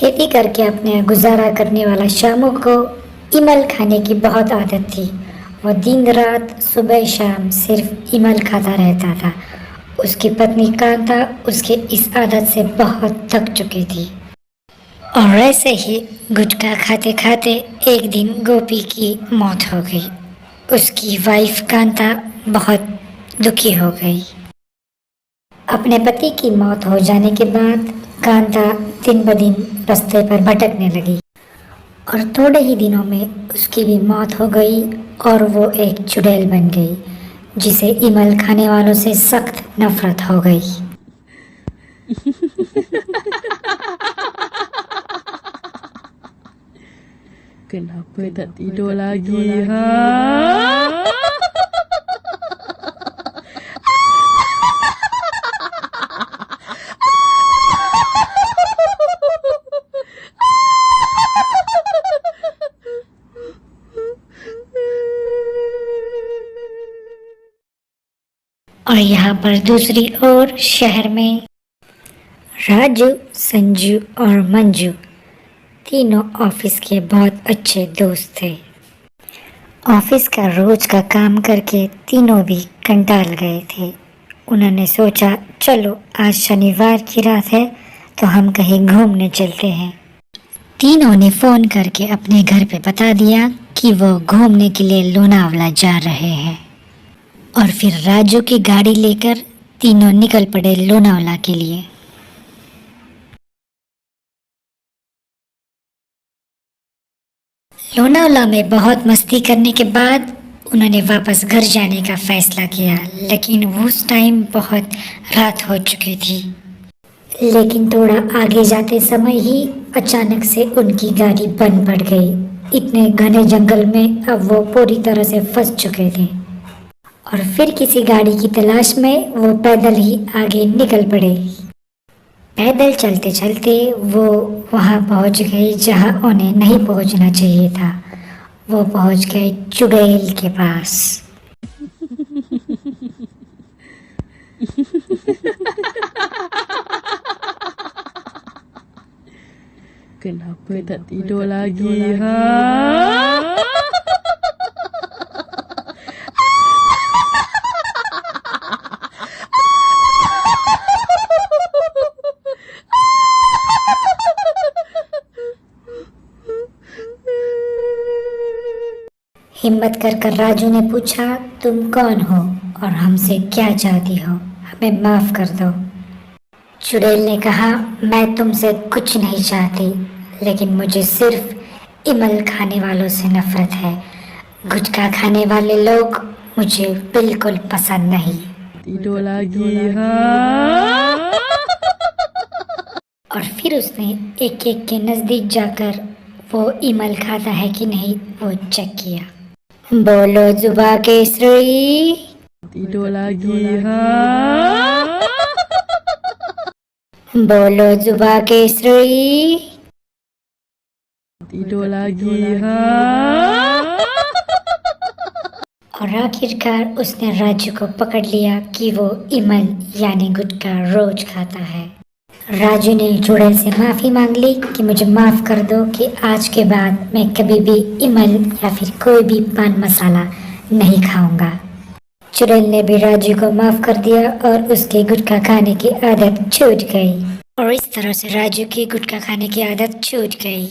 खेती करके अपने गुजारा करने वाला शामू को इमल खाने की बहुत आदत थी। वो दिन रात सुबह शाम सिर्फ इमल खाता रहता था। उसकी पत्नी कांता उसके इस आदत से बहुत थक चुकी थी। और ऐसे ही गुटखा खाते खाते एक दिन गोपी की मौत हो गई। उसकी वाइफ कांता बहुत दुखी हो गई। अपने पति की मौत हो जाने के बाद कांता दिन ब दिन रास्ते पर भटकने लगी और थोड़े ही दिनों में उसकी भी मौत हो गई और वो एक चुड़ैल बन गई, जिसे इमल खाने वालों से सख्त नफरत हो गई। Kenapa tak tidur lagi, ha? और यहाँ पर दूसरी ओर शहर में राजू, संजू और मंजू तीनों ऑफिस के बहुत अच्छे दोस्त थे। ऑफिस का रोज का काम करके तीनों भी कंटाल गए थे। उन्होंने सोचा चलो आज शनिवार की रात है तो हम कहीं घूमने चलते हैं। तीनों ने फोन करके अपने घर पे बता दिया कि वो घूमने के लिए लोनावला जा रहे हैं और फिर राजू की गाड़ी लेकर तीनों निकल पड़े लोनावला के लिए। लोनावला में बहुत मस्ती करने के बाद उन्होंने वापस घर जाने का फैसला किया, लेकिन उस टाइम बहुत रात हो चुकी थी। लेकिन थोड़ा आगे जाते समय ही अचानक से उनकी गाड़ी बंद पड़ गई। इतने घने जंगल में अब वो पूरी तरह से फंस चुके थे और फिर किसी गाड़ी की तलाश में वो पैदल ही आगे निकल पड़े। पैदल चलते चलते वो वहाँ पहुँच गए जहाँ उन्हें नहीं पहुँचना चाहिए था। वो पहुँच गए चुड़ैल के पास। Kenapa tak tidur lagi, ha? हिम्मत कर राजू ने पूछा, तुम कौन हो और हमसे क्या चाहती हो? हमें माफ कर दो। चुड़ैल ने कहा, मैं तुमसे कुछ नहीं चाहती, लेकिन मुझे सिर्फ इमल खाने वालों से नफरत है। गुटखा खाने वाले लोग मुझे बिल्कुल पसंद नहीं। Tidur lagi, ha? और फिर उसने एक एक के नजदीक जाकर वो इमल खाता है कि नहीं वो चेक किया। बोलो जुबा केसरी। Tidur lagi, ha? बोलो जुबा केसरी। Tidur lagi, ha? और आखिरकार उसने राजू को पकड़ लिया कि वो इमल यानी गुटखा रोज खाता है। राजू ने चुड़ैल से माफ़ी मांग ली कि मुझे माफ़ कर दो कि आज के बाद मैं कभी भी इमल या फिर कोई भी पान मसाला नहीं खाऊंगा। चुड़ैल ने भी राजू को माफ़ कर दिया और उसकी गुटखा खाने की आदत छूट गई। और इस तरह से राजू की गुटखा खाने की आदत छूट गई।